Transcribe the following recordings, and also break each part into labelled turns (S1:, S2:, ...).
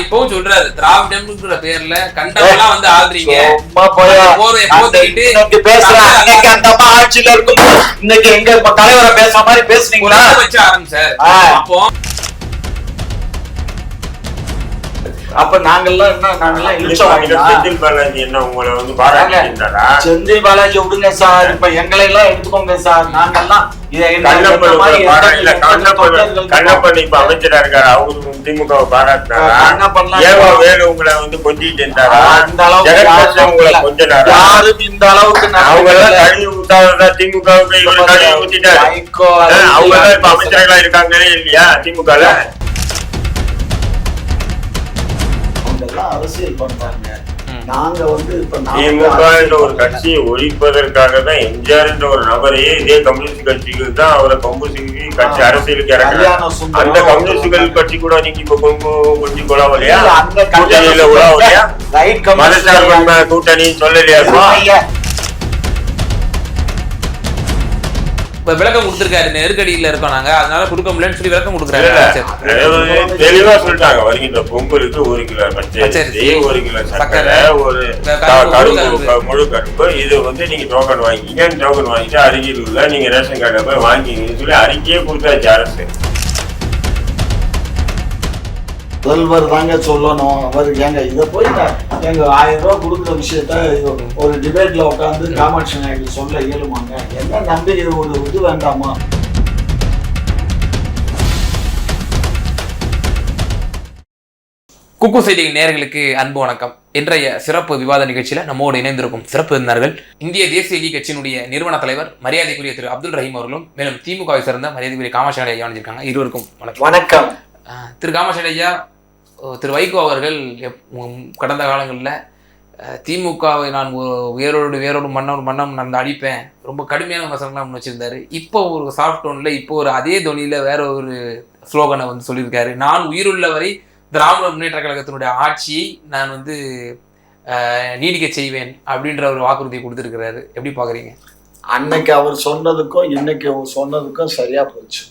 S1: இப்பவும் சொல்றாரு திராவிடம்ங்கிற பேர்ல கண்டவெல்லாம் வந்து ஆள்றீங்க
S2: ஆட்சியில இருக்கும். இன்னைக்கு எங்க தலைவரை பேசுற மாதிரி பேசுனீங்களா
S1: வச்சு ஆரம்பிச்சார். அப்போ
S2: அப்ப நாங்கெல்லாம்
S3: செந்தில் பாலாஜி என்ன உங்களை வந்து பாராட்டினாரா?
S2: செந்தில் பாலாஜி விடுங்க சார், இப்ப எங்களை எல்லாம் எடுத்துக்கோங்க சார். நாங்கெல்லாம்
S3: கண்ணப்பன் இப்ப அமைச்சரா இருக்காரு, அவரு திமுக பாராட்டினாரா? வேலு உங்களை வந்து கொஞ்சிட்டு இருந்தாரா? உங்களை கொஞ்சனாரா?
S2: இந்த அளவுக்கு
S3: அவங்க எல்லாம் கழுவி ஊத்தாதான் திமுகவுக்கு இவரு கழுவி ஊத்திட்டாரு. அவங்க எல்லாம் இப்ப அமைச்சர்களா இருக்காங்க இல்லையா திமுக?
S2: அரசியல் பண்றாங்க. நாங்க வந்து
S3: திமுக என்ற ஒரு கட்சியை ஒழிப்பதற்காக தான் எம்ஜிஆர் என்ற ஒரு நபரையே இதே கம்யூனிஸ்ட் கட்சிக்கு தான் அவரை கொம்பு சிங்கி கட்சி அரசியலுக்கு இறக்குறாங்க. அந்த கம்யூனிஸ்ட் கட்சி கூட நீங்க இப்ப கொம்பு கொஞ்சி கொள்ளாவலையா? கூட்டணியில உலாவலையா? மதசார்பு கூட்டணி சொல்லலையா?
S1: விளக்கம் கொடுத்திருக்காரு, நெருக்கடியில இருக்கோம் நாங்க, அதனால கொடுக்க முடியலன்னு சொல்லி விளக்கம் கொடுக்குறாரு.
S3: தெளிவா சொல்லிட்டாங்க, வருகின்ற பொங்கலுக்கு 1 கிலோ பச்சரிசி, 1 கிலோ சக்கரை, ஒரு முழு கரும்பு, இது வந்து நீங்க டோக்கன் வாங்கிங்க. டோக்கன் வாங்கிட்டு அருகில் உள்ள நீங்க ரேஷன் கார்டை போய் வாங்கிங்கன்னு சொல்லி அறிக்கையே கொடுத்தாச்சு அரசு.
S2: முதல்வர் தாங்க சொல்லணும். அவருக்கு ஏங்க இதை போய் எங்க 1000 ரூபாய் கொடுக்குற விஷயத்த ஒரு டிபேட்ல உட்காந்து காமாட்சி நாயுடு சொல்ல இயலுமாங்க? என்ன நம்பி ஒரு இது வேண்டாமா?
S1: குக்கு செய்திகள் நேயர்களுக்கு அன்பு வணக்கம். இன்றைய சிறப்பு விவாத நிகழ்ச்சியில நம்மோடு இணைந்திருக்கும் சிறப்பு விருந்தினர்கள் இந்திய தேசிய லீக் கட்சியினுடைய நிறுவன தலைவர் மரியாதைக்குரிய திரு அப்துல் ரஹீம் அவர்களும், மேலும் திமுகவை சேர்ந்த மரியாதைக்குரிய காமாட்சி நாயுடு ஐயா வந்திருக்காங்க. இருவருக்கும்
S2: வணக்கம்.
S1: திரு காமாட்சி நாயுடு ஐயா, திரு வைகோ அவர்கள் கடந்த காலங்களில் திமுகவை நான் வேரோடு மன்னம் நான் அடிப்பேன், ரொம்ப கடுமையான விமர்சனங்கள்லாம் ஒன்று வச்சுருந்தாரு. இப்போ ஒரு சாஃப்ட் டோனில் இப்போ ஒரு அதே தொனியில் வேற ஒரு ஸ்லோகனை வந்து சொல்லியிருக்காரு. நான் உயிருள்ள வரை திராவிட முன்னேற்ற கழகத்தினுடைய ஆட்சியை நான் வந்து நீடிக்க செய்வேன் அப்படின்ற ஒரு வாக்குறுதியை கொடுத்துருக்கிறாரு. எப்படி பார்க்குறீங்க?
S2: அன்னைக்கு அவர் சொன்னதுக்கும் இன்னைக்கு அவர் சொன்னதுக்கும் சரியா போச்சு.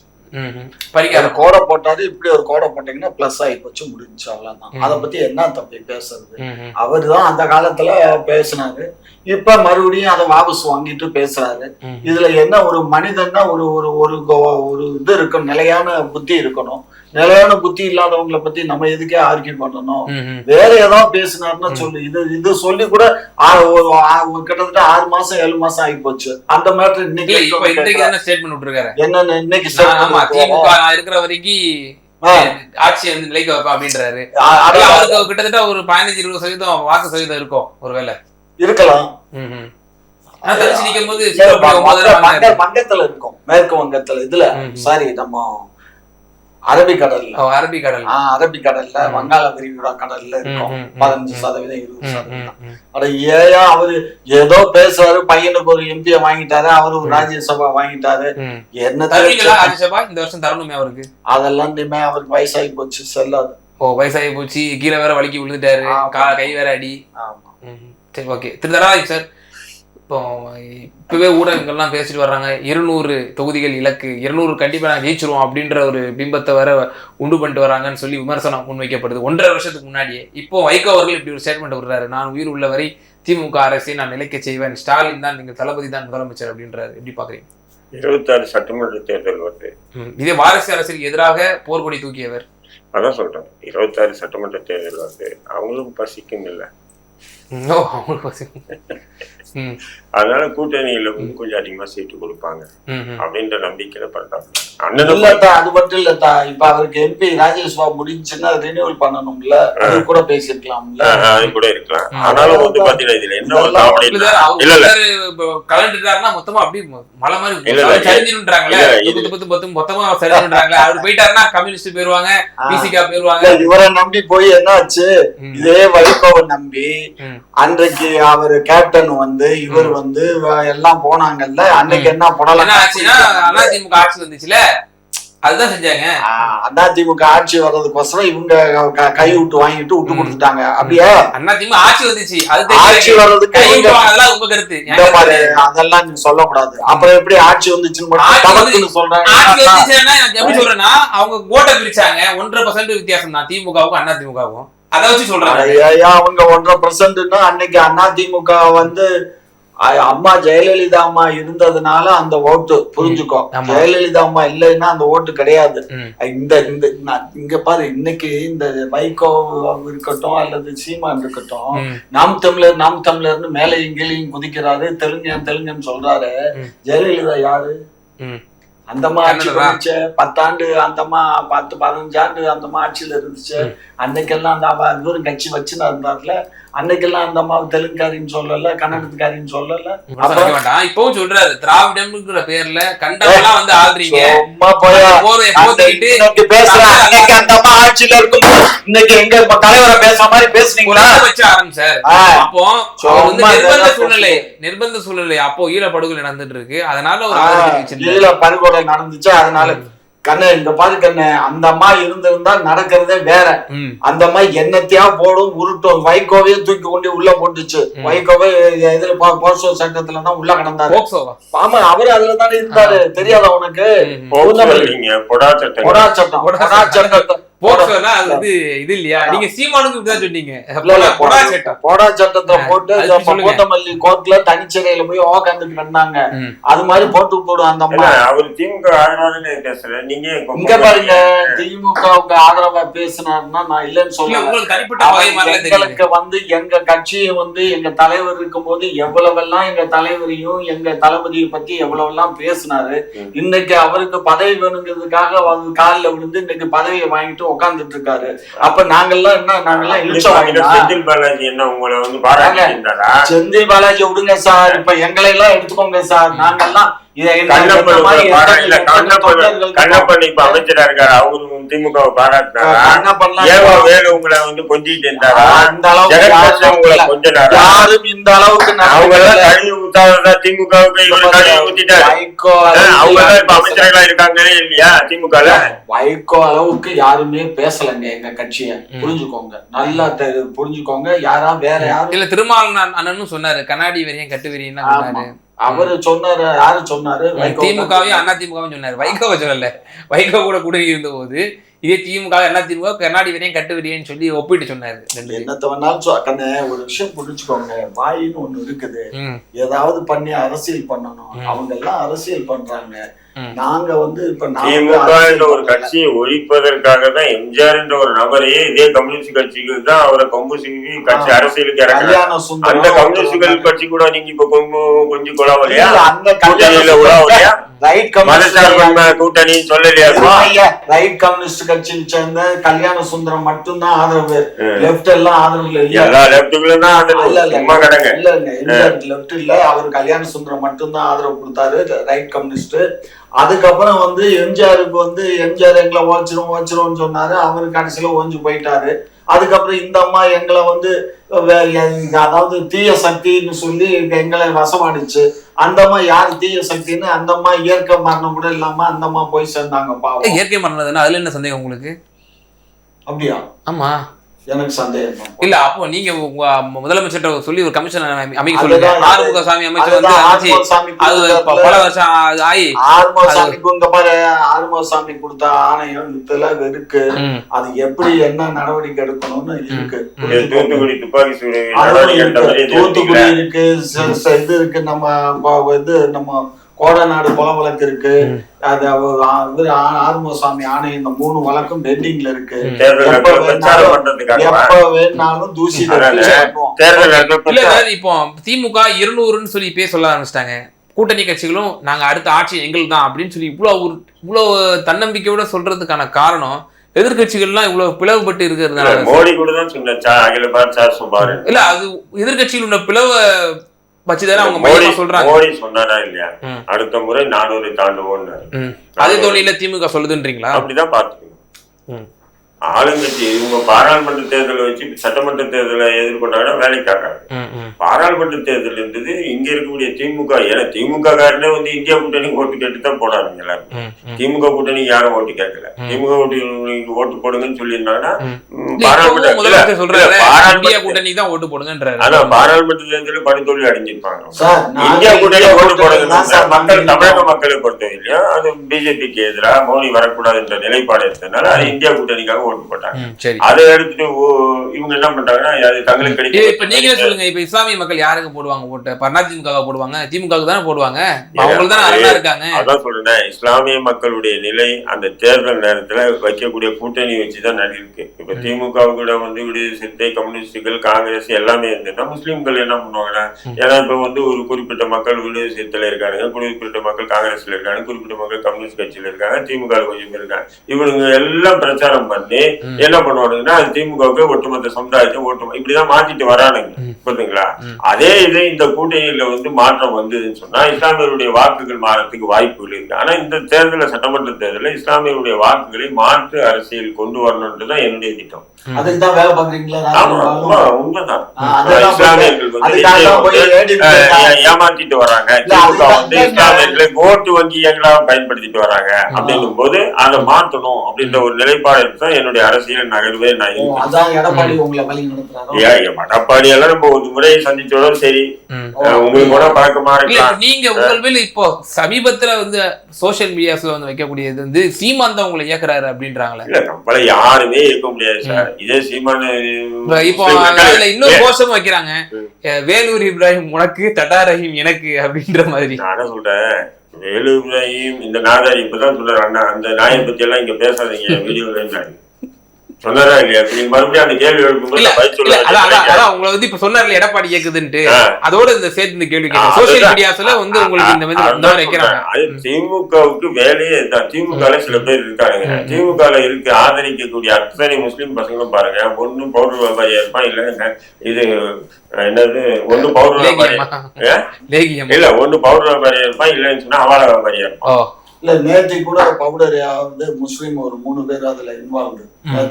S1: பறிக்காத
S2: கோடை போட்டாரு, இப்படி ஒரு கோடை போட்டீங்கன்னா பிளஸ் ஆகி போச்சு, முடிஞ்சு அவ்வளவுதான். அதை பத்தி என்ன தப்பி பேசுறது? அவரு தான் அந்த காலத்துல பேசினாரு, இப்ப மறுபடியும் அதை வாபஸ் வாங்கிட்டு பேசுறாரு. இதுல என்ன ஒரு மனிதன்னா ஒரு ஒரு இது இருக்கணும், நிலையான புத்தி இருக்கணும். நிலையான புத்தி இல்லாதவங்களை பத்தி நம்ம எதுக்கே ஆர்கியூ பண்ணணும்? வேற ஏதாவது பேசினாருன்னா சொல்லு. இது சொல்லி கூட கிட்டத்தட்ட 6 மாசம் 7 மாசம் ஆகி போச்சு. அந்த மாதிரி இன்னைக்கு
S1: ஸ்டேட்மெண்ட் விட்டுருக்காரு.
S2: என்னன்னு இன்னைக்கு
S1: திமுக இருக்கிற வரைக்கும் ஆட்சி வந்து நிலைக்க வைப்பா அப்படின்றாரு. அவருக்கு கிட்டத்தட்ட ஒரு 15-20% வாக்கு சதவீதம் இருக்கும், ஒருவேளை
S2: இருக்கலாம்.
S1: நிக்கும் போது
S2: வங்கத்துல இருக்கும், மேற்கு வங்கத்துல. இதுல சாரி, நம்ம அரபிக்கடல்ல வங்காள விரிகுடா கடல்ல இருக்கும் 15%, 20%. அட ஏயா அவரு ஏதோ பேசுறாரு, பையனுக்கு ஒரு எம்பிய வாங்கிட்டாரு, அவரு ஒரு ராஜ்யசபா வாங்கிட்டாரு. என்ன
S1: ராஜ்யசபா இந்த வருஷம் தரணுமே அவருக்கு?
S2: அதெல்லாம் அவருக்கு வயசாகி போச்சு, செல்லாது.
S1: வயசாகி போச்சு, கீழே வேற வலிக்கு விழுந்துட்டாரு, கை வேற அடி. சரி, ஓகே. திருதராஜ் சார், இப்பவே ஊடகங்கள்லாம் பேசிட்டு வர்றாங்க, 200 தொகுதிகள் இலக்கு, 200 கண்டிப்பா நாங்கள் ஜெயிச்சிருவோம் அப்படின்ற ஒரு பிம்பத்தை வர உண்டு பண்ணிட்டு வராங்கன்னு சொல்லி விமர்சனம் முன்வைக்கப்படுது 1.5 வருஷத்துக்கு முன்னாடியே. இப்போ வைகோ அவர்கள் இப்படி ஒரு ஸ்டேட்மெண்ட் விடுறாரு, நான் உயிர் உள்ளவரை திமுக அரசை நான் நிலைக்க செய்வேன், ஸ்டாலின் தான் நீங்க தளபதி தான் முதலமைச்சர் அப்படின்றாரு. எப்படி பாக்குறீங்க?
S3: 26 சட்டமன்ற தேர்தல் வருது.
S1: இதே வாரிசு அரசுக்கு எதிராக போர்க்கொடி தூக்கியவர்.
S3: அதான் சொல்றேன், 26 சட்டமன்ற தேர்தல் வருது. அவங்களும் பசிக்கும் இல்லை, அதனால கூட்டணியில கொஞ்சம் அதிகமா சீட்டு கொடுப்பாங்க அப்படின்ற நம்பிக்கையில பண்றாங்க.
S2: அது மட்டும் இல்லத்தா, இப்ப அவருக்கு எம்பி ராஜ்யசபா முடிஞ்சுன்னா ரினியூவல் பண்ணணும்ல, அது கூட பேசிருக்கலாம்ல.
S3: அது கூட இருக்கலாம். ஆனாலும் வந்து பாத்தீங்கன்னா இதுல என்ன ஒரு காமெடி
S1: கலந்துட்டாருன்னா மொத்தமா அப்படி மலை மாதிரி சரிஞ்சிருன்றாங்களே, மொத்தமா சரிஞ்சிருன்றாங்க. அவர் போயிட்டாருன்னா கம்யூனிஸ்ட் போயிருவாங்க, பிசிகா போயிருவாங்க.
S2: இவரை நம்பி போய் என்ன ஆச்சு? இதே வைகோவை நம்பி அன்றைக்கு அவரு கேப்டன் வந்து இவர் வந்து எல்லாம் போனாங்கல்ல, அன்னைக்கு என்ன போனலாம்
S1: ஆச்சுன்னா அதிமுக ஆட்சி வந்துச்சுல, அதுதான் செஞ்சாங்க.
S2: அதிமுக ஆட்சி வர்றதுக்கோசரம் இவங்க கை விட்டு வாங்கிட்டு விட்டு கொடுத்துட்டாங்க. அப்படியே
S1: அதிமுக ஆட்சி வந்துச்சு,
S2: ஆட்சி வர்றதுக்கு
S1: அதெல்லாம் உங்க கருத்து.
S2: அதெல்லாம் நீங்க சொல்லக்கூடாது. அப்புறம் எப்படி ஆட்சி வந்துச்சுன்னு சொல்றாங்க.
S1: எப்படி சொல்றேன்னா அவங்க ஓட்டை பிரிச்சாங்க 1.5% வித்தியாசம் தான் திமுகவுக்கும் அதிமுகவும். அதை வச்சு சொல்றாங்க
S2: அவங்க 1.5%. அன்னைக்கு அதிமுக வந்து அம்மா ஜெயலலிதா அம்மா இருந்ததுனால அந்த ஓட்டு புரிஞ்சுக்கோ. ஜெயலலிதா அம்மா இல்லைன்னா அந்த ஓட்டு கிடையாது. இங்க பாரு, இன்னைக்கு இந்த வைகோ இருக்கட்டும் அல்லது சீமான் இருக்கட்டும், நாம் தமிழர்னு மேல இங்கேயும் குதிக்கிறாரு, தெலுங்குன்னு சொல்றாரு. ஜெயலலிதா யாரு? அந்தம்மா ஆட்சி பண்ணிச்சு 10 ஆண்டு, அந்தம்மா 10-15 ஆண்டு அந்தம்மா ஆட்சியில இருந்துச்சு. அன்னைக்கெல்லாம் அந்த தூரம் கட்சி வச்சுன்னு இருந்தாருல. அன்னைக்கெல்லாம் அந்த அம்மா தெலுங்குக்காரின்னு சொல்லல, கன்னடத்துக்காரின்னு சொல்லல.
S1: இப்பவும் சொல்றாரு திராவிடம்ங்கிற பேர்ல கண்டவெல்லாம் வந்து ஆள்றீங்க.
S2: அந்த அம்மா ஆட்சியில இருக்கும் இன்னைக்கு எங்க தலைவரை பேசுற மாதிரி பேசுனீங்களா
S1: வச்சு ஆரம்பிச்சாரு. அப்போ நிர்பந்த சூழ்நிலை அப்போ ஈழப்படுகொலை நடந்துட்டு இருக்கு. அதனால
S2: ஈழ படுகொலை நடந்துச்சு. அதனால கண்ணு இங்க பாரு கண்ணு, அந்த அம்மா இருந்திருந்தா நடக்கிறதே வேற. அந்த அம்மா என்னத்தையா போடும் உருட்டும். வைகோவே தூக்கி கொண்டு உள்ள போட்டுச்சு. வைகோவே இதுல போர்சோ சட்டத்துலதான் உள்ள கிடந்தாரு. ஆமா, அவரு அதுலதானே இருந்தாரு. தெரியாதா உனக்கு? பொடா சட்டம்
S1: இது இல்லையா? நீங்க சீமானுக்கு இப்படிதான் சொன்னீங்க.
S2: போடா சட்டத்தை போட்டு கோத்தமல்லி கோர்ட்ல தனிச்சிறையில போய் உக்காந்துட்டு இருந்தாங்க. அது மாதிரி போட்டு அந்த அம்மா.
S3: அவர் திமுக ஆதரவாக பேசுறேன். நீங்க
S2: இங்க பாருங்க, திமுகவுக்கு ஆதரவா பேசினாருன்னா நான் இல்லைன்னு சொல்லுவேன். எங்களுக்கு வந்து எங்க கட்சியை வந்து எங்க தலைவர் இருக்கும் போது எவ்வளவெல்லாம் எங்க தலைவரையும் எங்க தளபதியை பத்தி எவ்வளவெல்லாம் பேசினாரு. இன்னைக்கு அவருக்கு பதவி வேணுங்கிறதுக்காக காலில் விழுந்து இன்னைக்கு பதவியை வாங்கிட்டு உட்கார்ந்துட்டு இருக்காரு. அப்ப நாங்கெல்லாம்
S3: செந்தில் பாலாஜி என்ன உங்களை வந்து பாராட்டுறாரா?
S2: செந்தில் பாலாஜி விடுங்க சார், இப்ப எங்களை எல்லாம் எடுத்துக்கோங்க சார். நாங்கெல்லாம்
S3: கண்ணப்பன் இப்ப அமைச்சரா இருக்காரு, அவரு திமுகவை பாராட்டுறாரா? உங்களை வந்து கொஞ்சிட்டு இருந்தாரா?
S2: அந்த அளவுக்கு
S3: உங்களை கொஞ்சம்
S2: யாரும் இந்த அளவுக்கு
S3: அவங்க எல்லாம் கழிவு ஊத்தாத திமுகவுக்கு இவரு கழிவு ஊத்திட்டாரு. அவங்க எல்லாம் இப்ப அமைச்சர்களா இருக்காங்க இல்லையா திமுகல?
S2: வைகோ அளவுக்கு யாருமே பேசலங்க எங்க கட்சிய. புரிஞ்சுக்கோங்க, நல்லா புரிஞ்சுக்கோங்க. யாரா வேற யாரும்
S1: இல்ல. திருமாவளவன் அண்ணனும் சொன்னாரு கண்ணாடி வெறியன் கட்டு வெறியன் சொன்னாரு.
S2: அவரு சொன்னாரு. யாரு சொன்னாரு?
S1: திமுகவையும் அதிமுகவும் சொன்னாரு. வைகோவை சொல்லல. வைகோ கூட கூட்டணி இருந்த போது இதே திமுக அதிமுக கண்ணாடி வெறியன் கட்டு வெறியன்னு சொல்லி ஒப்பிட்டு சொன்னாரு.
S2: என்னத்த வேணாலும் ஒரு விஷயம் புரிஞ்சுக்கோங்க. வாயின்னு ஒண்ணு இருக்குது. ஏதாவது பண்ணி அரசியல் பண்ணணும். அவங்க எல்லாம் அரசியல் பண்றாங்க. நாங்க வந்து இப்ப
S3: திமுக என்ற ஒரு கட்சியை ஒழிப்பதற்காக தான் எம்ஜிஆர் என்ற ஒரு நபரையே இதே கம்யூனிஸ்ட் கட்சிக்கு தான் அவரை கொம்பு சிங்கி கட்சி அரசியலுக்கு இறக்குறாங்க. அந்த கம்யூனிஸ்ட் கட்சி கூட நீங்க இப்ப கொஞ்சம் கொலாவலையா? அந்த கூட்டணியில உலாவலையா? கூட்டணி சொல்லலையா?
S2: ரைட் கம்யூனிஸ்ட் கட்சியை சேர்ந்த கல்யாண சுந்தரம் மட்டும்தான் ஆதரவு. லெப்ட் எல்லாம் ஆதரவு இல்ல.
S3: எல்லா லெப்டுகளும் தான் ஆதரவு.
S2: லெப்ட் இல்ல, அவர் கல்யாண சுந்தரம் மட்டும்தான் ஆதரவு கொடுத்தாரு, ரைட் கம்யூனிஸ்ட். அதுக்கப்புறம் வந்து எம்ஜிஆருக்கு வந்து எம்ஜிஆர் எங்களை ஓச்சிரும் சொன்னாரு. அவரு கடைசியில ஓஞ்சு போயிட்டாரு. அதுக்கப்புறம் இந்த அம்மா எங்களை வந்து அதாவது தீய சக்தின்னு சொல்லி எங்களை வசமாடிச்சு. அந்த அம்மா யாரு தீய சக்தின்னு அந்த அம்மா இயற்கை மரணம் கூட இல்லாம அந்த அம்மா போய் சேர்ந்தாங்க. பாவம்.
S1: இயற்கை மரணம் அதுல என்ன சந்தேகம் உங்களுக்கு?
S2: அப்படியா?
S1: ஆமா,
S2: எனக்கு சந்தேகம்
S1: இல்ல. அப்போ நீங்க முதலமைச்சர் சொல்லி ஒரு கமிஷன் அமைக்க சொல்லுங்க. ஆறுமுகசாமி அமைச்சர் வந்து அது பல வருஷம் ஆகி
S2: ஆறுமுகசாமி கொடுத்த ஆணையம் இதெல்லாம் இருக்கு. அது எப்படி என்ன நடவடிக்கை எடுக்கணும்னு இருக்கு. தூத்துக்குடி இருக்கு, இது இருக்கு, நம்ம கோடநாடு கொலை வழக்கு இருக்கு. அது ஆறுமுகசாமி ஆணையம் இந்த 3 வழக்கும் பெண்டிங்ல இருக்கு. எப்ப வேணாலும் தூசி.
S1: இப்போ திமுக 200ன்னு சொல்லி பேச சொல்ல ஆரம்பிச்சிட்டாங்க. கூட்டணி கட்சிகளும் நாங்க அடுத்த ஆட்சி எங்களுக்கு தான் அப்படின்னு சொல்லி இவ்வளவு தன்னம்பிக்கையோட சொல்றதுக்கான காரணம் எதிர்கட்சிகள்லாம் இவ்வளவு பிளவுபட்டு இருக்கிறதுனால.
S3: மோடி கூட தான் சொன்னாரு.
S1: இல்ல, அது எதிர்கட்சியில் உள்ள பிளவ வச்சுதானே அவங்க சொல்றாங்க.
S3: மோடி சொன்னாரா இல்லையா? அடுத்த முறை 400 தாண்டுவோம்.
S1: அதே தோணியில திமுக சொல்லுதுன்றீங்களா?
S3: அப்படிதான் பாத்துக்கணும். ஆளுங்கட்சி இவங்க பாராளுமன்ற தேர்தலை வச்சு சட்டமன்ற தேர்தலை எதிர்கொண்டாங்கன்னா வேலைக்காகாது. பாராளுமன்ற தேர்தல் இருந்தது இங்க இருக்கக்கூடிய திமுக, ஏன்னா திமுக காரனே வந்து இந்தியா கூட்டணி ஓட்டு கேட்டு தான் போடாதீங்க எல்லாரும். திமுக கூட்டணிக்கு யாரும் ஓட்டு கேட்கல. திமுக கூட்டணிக்கு ஓட்டு போடுங்கன்னு சொல்லியிருந்தாங்கன்னா பாராளுமன்ற தேர்தலில் படுதோல்வி அடைஞ்சிருப்பாங்க. இந்தியா கூட்டணி ஓட்டு போடுங்க மக்கள், தமிழக மக்களை பொறுத்தவரையிலையும் அது பிஜேபிக்கு எதிராக மோடி வரக்கூடாது என்ற நிலைப்பாடு இருந்ததுனால அது இந்தியா கூட்டணிக்காக ஓட்டு போட்டாங்க. அதை எடுத்துட்டு இவங்க என்ன பண்றாங்கன்னா தங்களுக்கு கிடைக்கும்.
S1: இப்ப நீங்களே சொல்லுங்க, இப்ப இஸ்லாமிய மக்கள் யாருக்கு போடுவாங்க ஓட்டு? அதிமுக போடுவாங்க, திமுக தானே போடுவாங்க. அவங்க தான் நல்லா இருக்காங்க. அதான்
S3: சொல்றேன், இஸ்லாமிய மக்களுடைய நிலை அந்த தேர்தல் நேரத்துல வைக்கக்கூடிய கூட்டணி வச்சுதான் இருக்கு. இப்ப திமுக கூட வந்து விடுதலை சிறுத்தை, கம்யூனிஸ்டுகள், காங்கிரஸ் எல்லாமே இருந்ததுன்னா முஸ்லீம்கள் என்ன பண்ணுவாங்கன்னா, ஏன்னா இப்ப வந்து ஒரு குறிப்பிட்ட மக்கள் விடுதலை சிறுத்தையில இருக்காங்க, குறிப்பிட்ட மக்கள் காங்கிரஸ்ல இருக்காங்க, குறிப்பிட்ட மக்கள் கம்யூனிஸ்ட் கட்சியில இருக்காங்க, திமுக கொஞ்சம் பேர் இருக்காங்க. இவங்க எல்லாம் பிரச்சாரம் பண்ணி என்ன பண்ணுவானுங்கன்னா அது திமுகவுக்கு ஒட்டுமொத்த சமுதாயத்தை இப்படிதான் மாத்திட்டு வரானுங்க. புரியுதுங்களா? அதே இது இந்த கூட்டணியில வந்து மாற்றம் வந்ததுன்னு சொன்னா இஸ்லாமியருடைய வாக்குகள் மாறத்துக்கு வாய்ப்புகள் இருக்கு. ஆனா இந்த தேர்தலில், சட்டமன்ற தேர்தலில் இஸ்லாமியருடைய வாக்குகளை மாற்று அரசியல் கொண்டு வரணும்ன்றதுதான் என்னுடைய திட்டம்.
S2: அதுக்குதான் வேலை பாக்குறீங்களா?
S3: உண்மைதான். இஸ்லாமியர்கள் வந்து ஏமாத்திட்டு வராங்க. திமுக வந்து இஸ்லாமியர்களை ஓட்டு வங்கிகளா பயன்படுத்திட்டு வராங்க. அப்படின்னும் போது அதை மாற்றணும் அப்படின்ற ஒரு நிலைப்பாடு தான் என்னுடைய அரசியல் நகர்வே. எடப்பாடி எல்லாம் நம்ம ஒரு முறை சந்திச்சோட சரி, உங்களுக்கு கூட பழக்கமா இருக்கலாம்.
S1: நீங்க உங்கள் இப்போ சமீபத்துல வந்து சோசியல் மீடியாஸ்ல வந்து வைக்கக்கூடியது வந்து சீமான் தான் உங்களை இயக்குறாரு அப்படின்றாங்களே.
S3: இல்ல, நம்மள யாருமே இருக்க முடியாது சார். இதே சீமான்
S1: இப்போ இன்னொரு கோஷம் வைக்கிறாங்க, வேலூர் இப்ராஹிம் உனக்கு, தடா ரஹீம் எனக்கு அப்படின்ற மாதிரி.
S3: நான் சொல்றேன், வேலூர் இப்ராஹிம் இந்த நாதாரி இப்பதான் சொல்றாரு, அண்ணா அந்த நாயை பத்தி எல்லாம் இங்க பேசாதீங்க வீடியோல சொன்னாரா இல்லையா? மறுபடியும் அந்த கேள்வி
S1: உங்களை வந்து இப்ப சொன்னார்ல எடப்பாடி இயக்குதுன்ட்டு, அதோட இந்த சேர்த்து இந்த கேள்வி சோசியல் மீடியாஸ்ல வந்து உங்களுக்கு இந்த மாதிரி வைக்கிறாங்க.
S3: அது திமுகவுக்கு வேலையே தான். திமுக சில பேர் இருக்காங்க, திமுக இருக்கு ஆதரிக்கக்கூடிய அத்தனை முஸ்லீம் பசங்களும் பாருங்க, ஒன்னும் பவுடர் வியாபாரியா இருப்பான், இல்ல இது என்னது ஒண்ணு பவுடர் வியாபாரியா இல்ல, ஒண்ணு பவுடர் வியாபாரியா இருப்பான், இல்லன்னு சொன்னா அவால வியாபாரியா இருப்பான்.
S2: இல்ல நேற்று கூட பவுடர் வந்து முஸ்லீம் ஒரு 3 பேர் அதுல இன்வால்வ்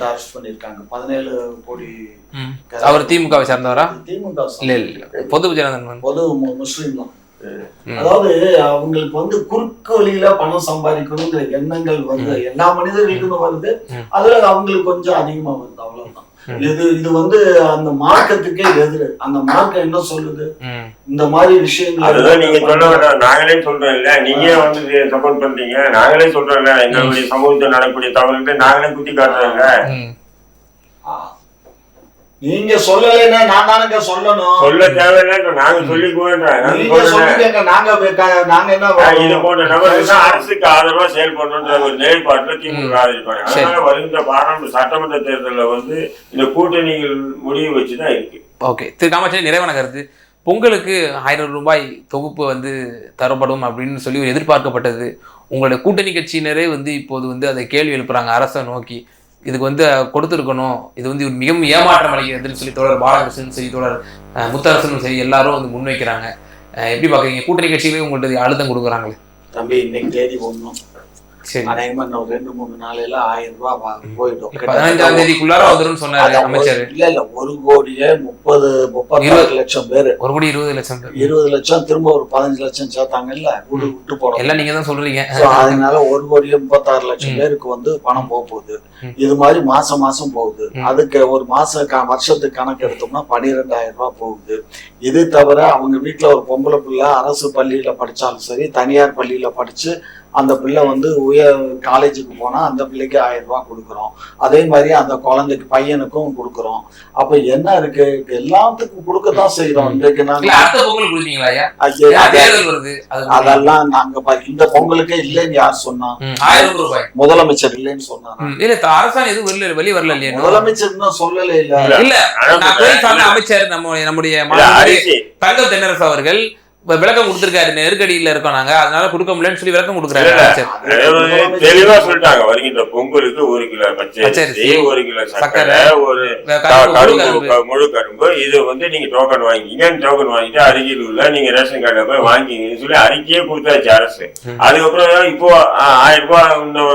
S2: அரெஸ்ட் பண்ணிருக்காங்க. 17 கோடி.
S1: அவர் திமுகவை சார்ந்தவரா?
S2: திமுக
S1: பொது
S2: முஸ்லீம் தான். அதாவது அவங்களுக்கு வந்து குறுக்கு வழியில பணம் சம்பாதிக்கணுங்கிற எண்ணங்கள் வருது, எல்லா மனிதர்களுக்கும் வருது. அதுல அவங்களுக்கு கொஞ்சம் அதிகமா வருது, அவ்வளவுதான். இது வந்து அந்த மார்க்கத்துக்கே எதிரு. அந்த மார்க்கம் என்ன சொல்லுது, இந்த மாதிரி விஷயங்கள்
S3: நீங்க சொல்ல வேண்டாம், நாங்களே சொல்றோம் இல்ல, நீங்க வந்து சப்போர்ட் பண்றீங்க, நாங்களே சொல்றோம்ல, எங்களுடைய சமூகத்தில் நடக்கக்கூடிய தவறுகளை நாங்களே குத்தி காட்டுறோங்க.
S2: நீங்க சொல்லலைன்னா நான் தானங்க சொல்லணும்.
S3: சொல்ல தேவையில்லை, நாங்க சொல்லிக்குவோம்.
S2: நாங்க என்ன
S3: இது போன்ற நபர்கள் அரசுக்கு ஆதரவா செயல்படணுன்ற ஒரு நிலைப்பாட்டுல திமுக ஆதரிப்பாங்க. அதனால வருகின்ற பாராளுமன்ற சட்டமன்ற தேர்தலில் வந்து இந்த கூட்டணிகள் முடிவு வச்சுதான் இருக்கு.
S1: ஓகே, திரு காமாட்சி, நிறைவான கருத்து. பொங்கலுக்கு 1000 ரூபாய் தொகுப்பு வந்து தரப்படும் அப்படின்னு சொல்லி ஒரு எதிர்பார்க்கப்பட்டது. உங்களுடைய கூட்டணி கட்சியினரே வந்து இப்போது வந்து அதை கேள்வி எழுப்புறாங்க அரசை நோக்கி. இதுக்கு வந்து கொடுத்துருக்கணும், இது வந்து மிகவும் ஏமாற்றம் அளிக்கிறதுன்னு சொல்லி தோழர் பாலகிருஷ்ணன் சரி, தோழர் முத்தரசனும் சரி, எல்லாரும் வந்து முன்வைக்கிறாங்க. எப்படி பாக்குறீங்க? கூட்டணி கட்சியிலே உங்கள்ட்ட அழுத்தம் கொடுக்குறாங்களே.
S2: தம்பி, இன்னைக்கு தேதி ஒண்ணும் அநேகமா 2-3 நாளையில 1000 ரூபாய் போயிடும்.
S1: 15ஆம் தேதிக்குள்ளார வந்துரும் சொன்னாரு அமைச்சர்.
S2: இல்ல 1,30,32 லட்சம் பேரு,
S1: 1,20 லட்சம்
S2: 20 லட்சம் திரும்ப ஒரு 15 லட்சம் சேர்த்தாங்கல்ல, விட்டு போனோம்
S1: எல்லாம் நீங்க தான் சொல்றீங்க.
S2: அதனால 1,36 லட்சம் பேருக்கு வந்து பணம் போகுது. இது மாதிரி மாசம் மாசம் போகுது. அதுக்கு ஒரு வருஷத்துக்கு கணக்கு எடுத்தோம்னா 12,000 ரூபாய் போகுது. இது தவிர அவங்க வீட்டுல ஒரு பொம்பளை பிள்ளை அரசு பள்ளியில படிச்சாலும் சரி, தனியார் பள்ளியில படிச்சு அந்த பிள்ளை வந்து உயர் காலேஜுக்கு போனா அந்த பிள்ளைக்கு 1000 ரூபாய் கொடுக்குறோம். அதே மாதிரி அந்த குழந்தைக்கு பையனுக்கும் கொடுக்குறோம். அப்ப என்ன இருக்கு, எல்லாத்துக்கும் கொடுக்கத்தான் செய்யறோம். இன்றைக்கு அதெல்லாம் நாங்க இந்த பொங்கலுக்கே இல்லைன்னு யார் சொன்னா?
S1: 1000 ரூபாய்
S2: முதலமைச்சர் இல்லைன்னு சொன்னாங்க.
S1: அரசாங்கம் எதுவும் வெளியே வரல இல்லையா?
S2: முதலமைச்சர் இன்னும் சொல்லல. இல்ல
S1: அமைச்சர் நம்முடைய தங்கம் தென்னரசு அவர்கள் விளக்கம் கொடுத்திருக்காரு, நெருக்கடியில இருக்கோம் நாங்க, அதனால கொடுக்க முடியலன்னு சொல்லி விளக்கம் கொடுக்குறாரு.
S3: தெளிவா சொல்லிட்டாங்க, வருகின்ற பொங்கலுக்கு 1 கிலோ பச்சரிசி, 1 கிலோ சர்க்கரை, ஒரு முழு கரும்பு, இது வந்து நீங்க டோக்கன் வாங்கிங்க, டோக்கன் வாங்கிட்டு அருகில் உள்ள நீங்க ரேஷன் கார்டுல போய் வாங்கிங்கன்னு சொல்லி அறிக்கையே கொடுத்தாச்சு அரசு. அதுக்கப்புறம் இப்போ 1000 ரூபாய் இன்னும்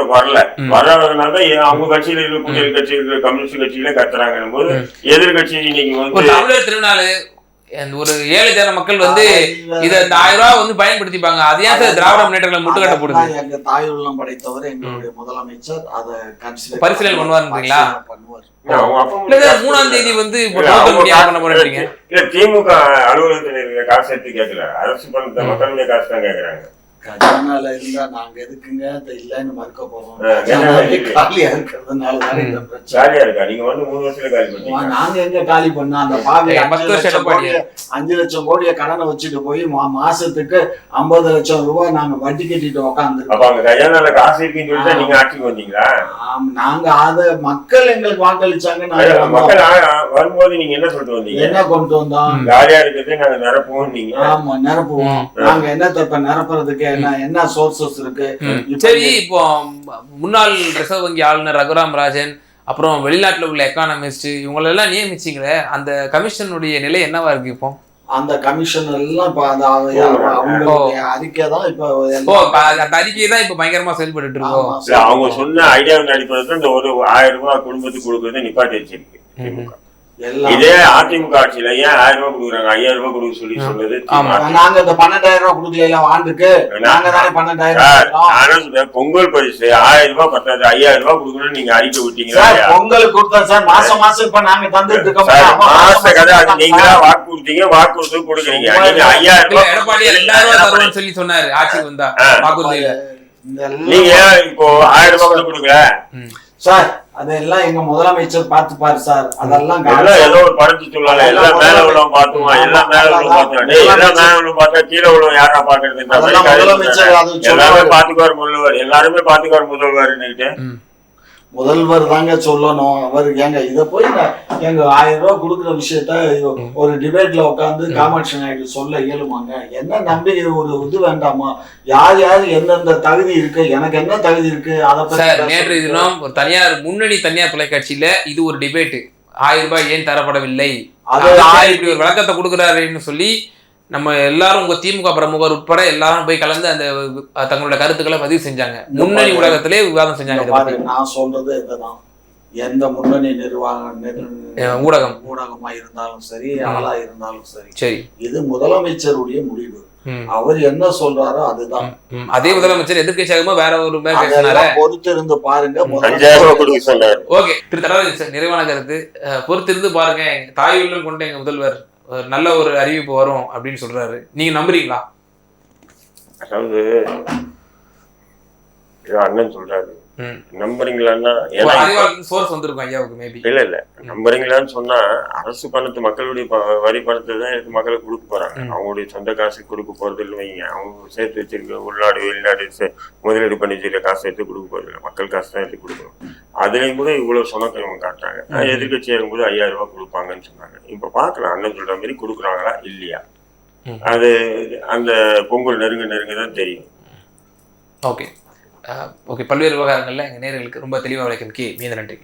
S3: வரலனால அவங்க கட்சியில இருக்க கூட்டணி கட்சி இருக்கிற கம்யூனிஸ்ட் கட்சியில கத்துறாங்கன்னு போது எதிர்கட்சி இன்னைக்கு வந்து
S1: தமிழர் திருநாள் ஒரு ஏழை ஜன மக்கள் வந்து இத இந்த 1000 ரூபாய் வந்து பயன்படுத்திப்பாங்க. அது ஏன் சார் திராவிட முன்னேற்றங்களை முட்டுக்கட்ட போடுது?
S2: எங்க தாய் உள்ளம் படைத்தவர் எங்களுடைய முதலமைச்சர் அதை
S1: பரிசீலனை பண்ணுவாருன்றீங்களா?
S2: பண்ணுவார்.
S1: 3ஆம் தேதி வந்து பண்ண போறீங்க.
S3: திமுக அலுவலகத்தில் இருக்கிற காசு எடுத்து கேட்கல, அரசு பணத்தை மக்களுடைய காசு தான் கேட்கறாங்க.
S2: கஜானால இருந்தா நாங்க எதுக்குங்க இல்லன்னு மறுக்க போறோம்? காலியா இருக்கிறதுனால
S3: காலியா இருக்கா? நீங்க வந்து 3 வருஷத்துல காலி பண்ணீங்க.
S2: நாங்க எங்க காலி பண்ணோம்? அந்த பாவி 5 லட்சம் கோடிய கடனை வச்சுட்டு போய் மாசத்துக்கு 50 லட்சம் ரூபாய் நாங்க வட்டி கட்டிட்டு உட்காந்து.
S3: அப்ப அங்க கஜானால காசு இருக்குன்னு சொல்லிட்டு நீங்க ஆட்சிக்கு வந்தீங்களா?
S2: நாங்க அத மக்கள் எங்களுக்கு வாக்களிச்சாங்க.
S3: மக்கள் வரும்போது நீங்க என்ன சொல்லிட்டு வந்தீங்க?
S2: என்ன கொண்டு வந்தோம்?
S3: காலியா இருக்கிறது நாங்க நிரப்புவோம். நீங்க
S2: ஆமா நிரப்புவோம். நாங்க என்ன தப்ப நிரப்புறதுக்கு என்ன சோர்சஸ் இருக்கு?
S1: சரி, இப்போ முன்னாள் ரிசர்வ் வங்கி ஆளுநர் ரகுராம் ராஜன், அப்புறம் வெளிநாட்டுல உள்ள எக்கானமிஸ்ட், இவங்களெல்லாம் நியமிச்சிங்களே, அந்த கமிஷனுடைய நிலை என்னவா இருக்கு இப்போ?
S2: அந்த கமிஷன் எல்லாம் அவங்களுடைய அறிக்கை தான் இப்ப
S1: அந்த அறிக்கையை தான் இப்ப பயங்கரமா செயல்பட்டு இருக்கோம்.
S3: அவங்க சொன்ன ஐடியாவின் அடிப்படையில் இந்த ஒரு 1000 ரூபாய் குடும்பத்துக்கு கொடுக்கறத நிப்பாட்டி வச்சிருக்கு. இதே அதிமுக ஆட்சியில ஏன் 1000 ரூபாய் கொடுக்குறாங்க, 5000 ரூபாய் கொடுக்க சொல்லி சொல்றது?
S2: நாங்க இந்த 12000 ரூபாய் கொடுக்கல ஆண்டுக்கு, நாங்க தானே 12000.
S3: பொங்கல் பரிசு 1000 ரூபாய் பத்தாது, 5000 ரூபாய் கொடுக்கணும்னு நீங்க அறிக்கை விட்டீங்க.
S2: பொங்கல் கொடுத்தா சார் மாசம் இப்ப நாங்க தந்துட்டு இருக்கோம்.
S3: மாச கதை அது நீங்களா வாக்கு கொடுத்தீங்க, வாக்கு கொடுத்து கொடுக்குறீங்க. நீங்க 5000 ரூபாய்
S1: எடப்பாடி 2000 ரூபாய் தருவோம்னு சொல்லி சொன்னாரு ஆட்சிக்கு வந்தா.
S3: நீங்க இப்போ 1000 ரூபாய் கூட கொடுக்கல
S2: சார். அதெல்லாம் எங்க முதலமைச்சர் பார்த்துப்பாரு சார். அதெல்லாம்
S3: ஏதோ ஒரு படத்து சொல்லால எல்லாம் மேல உள்ள பாத்துமா, எல்லாம் மேல உள்ள பாத்துமா, எல்லாம் மேல உள்ள பார்த்தா கீழே உள்ள யாரா பாக்குறது? எல்லாருமே பாத்துக்குவார் முதல்வர், எல்லாருமே பாத்துக்குவார் முதல்வர்னுட்டு.
S2: முதல்வர் தாங்க சொல்லணும். அவர் ஏங்க இத போய் எங்க 1000 ரூபாய் கொடுக்குற விஷயத்த ஒரு டிபேட்ல உட்காந்து காமாட்சி நாயுடு சொல்ல இயலுமாங்க? என்ன நம்பி ஒரு இது வேண்டாமா? யார் எந்தெந்த தகுதி இருக்கு, எனக்கு என்ன தகுதி இருக்கு அதை பத்தி.
S1: நேற்று தினம் ஒரு முன்னணி தனியார் தொலைக்காட்சியில இது ஒரு டிபேட், 1000 ரூபாய் ஏன் தரப்படவில்லை, இப்படி ஒரு விளக்கத்தை கொடுக்குறாருன்னு சொல்லி நம்ம எல்லாரும் உங்க திமுக பிரமுகர் உட்பட எல்லாரும் போய் கலந்து அந்த தங்களோட கருத்துக்களை பதிவு செஞ்சாங்க. முன்னணி ஊடகத்திலே விவாதம் செஞ்சாங்க.
S2: நான் சொல்றது இதுதான், எந்த முன்னணி ஊடகமா இருந்தாலும் சரி, ஆளா இருந்தாலும் சரி, இது முதலமைச்சருடைய முடிவு. அவர் என்ன சொல்றாரோ அதுதான்.
S1: அதே முதலமைச்சர் எதிர்கட்சியாக வேற ஒரு
S2: பொறுத்து இருந்து பாருங்க.
S1: ஓகே, நிறைவான கருத்து, பொறுத்து இருந்து பாருங்க. தாய் உள்ளம் கொண்ட எங்க முதல்வர் நல்ல ஒரு அறிவிப்பு வரும் அப்படின்னு சொல்றாரு. நீங்க நம்புறீங்களா?
S3: அதாவது அண்ணன் சொல்றாரு, நம்புறீங்களான்னா
S1: சோர்ஸ் வந்திருக்கும் ஐயாவுக்கு மேபி.
S3: இல்ல நம்புறீங்களான்னு சொன்னா அரசு பணத்தை மக்களுடைய வரி பணத்தை தான் எடுத்து மக்களுக்கு கொடுக்க போறாங்க. அவங்களுடைய சொந்த காசு கொடுக்க போறது இல்லை வைங்க. அவங்க சேர்த்து வச்சிருக்க உள்நாடு வெளிநாடு முதலீடு பண்ணி வச்சிருக்க காசு எடுத்து கொடுக்க போறது இல்லை, மக்கள் காசு தான் எடுத்து கொடுக்கணும். அதுலயும் கூட இவ்வளவு சொன்னக்கிழமை காட்டுறாங்க. எதிர்கட்சியா இருக்கும்போது 5000 ரூபாய் கொடுப்பாங்கன்னு சொன்னாங்க. இப்ப பாக்கலாம் அண்ணன் சொல்ற மாதிரி கொடுக்குறாங்களா இல்லையா, அது அந்த பொங்கல் நெருங்க தான் தெரியும்.
S1: ஓகே, பல்வேறு விவகாரங்கள்ல எங்க நேயர்களுக்கு ரொம்ப தெளிவாக விளக்கம். மீது நன்றி.